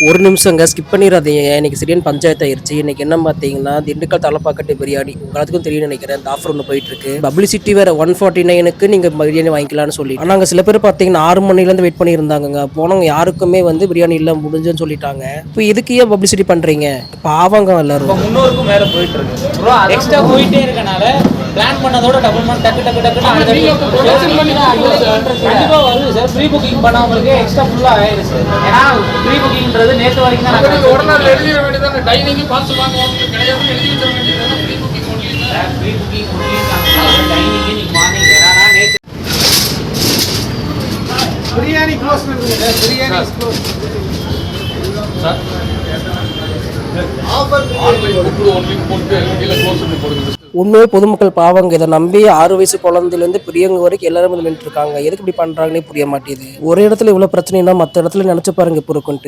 ஒரு நிமிஷங்க ஸ்கிப் பண்ணிடாதீங்க. இன்னைக்கு சரியான பஞ்சாயத்து ஆயிருச்சு. இன்னைக்கு என்ன பார்த்தீங்கன்னா, திண்டுக்கல் தலப்பாக்கட்டு பிரியாணி. உங்க எல்லாத்துக்கும் தெரியும்னு நெனைக்கிறேன். இந்த ஆஃபர் ஒண்ணு போயிட்டுருக்கு. பப்ளிசிட்டி வேற 149க்கு நீங்க பிரியாணி வாங்கிக்கலாம்னு சொல்லி. ஆனா அங்க சில பேர் பார்த்தீங்கன்னா 6 மணிலேருந்து வெயிட் பண்ணியிருந்தாங்கங்க. போனவங்க யாருக்குமே வந்து பிரியாணி இல்ல முடிஞ்சுன்னு சொல்லிட்டாங்க. இப்போ எதுக்கு ஏன் பப்ளிசிட்டி பண்றீங்க? பாவங்க எல்லாரும். 300க்கும் மேல போயிட்டு இருக்கு. ப்ரோ எக்ஸ்ட்ரா போயிட்டே இருக்கனால பிளான் பண்ணதோட டபுள் மணி டக்குன்னு கண்டிப்பா வருது சார். ப்ரீ புக்கிங் பண்ணவங்களுக்கு எக்ஸ்ட்ரா ஃபுல்லா ஆயிடும் சார். ஏன்னா ப்ரீ புக்கிங்ன்றது நேற்று வரைக்கும் தான் உடனே எழுதி வேண்டியதான டைனிங் பாஸ் வாங்குவாங்க கிடையாது எழுதி வச்சிட வேண்டியதான pre booking only sir. Pre booking dining நீங்க மார்னிங் ஏன்னா நேற்று பிரியாணி க்ளோஸ் பண்ணுங்க சார். Biryani close sir. Offer only போட்டு கீழ க்ளோஸ் பண்ணி போடுங்க. உண்மையே பொதுமக்கள் பாவங்க. இதை நம்பி 6 வயசு குழந்தையிலேருந்து பெரியவங்க வரைக்கும் எல்லாரும் வந்து நின்றுட்டு இருக்காங்க. எதுக்கு இப்படி பண்றாங்கன்னே புரிய மாட்டேங்குது. ஒரு இடத்துல இவ்வளவு பிரச்சனைனா மற்ற இடத்துல நினைச்சு பாருங்க இப்போ இருக்குன்ட்டு.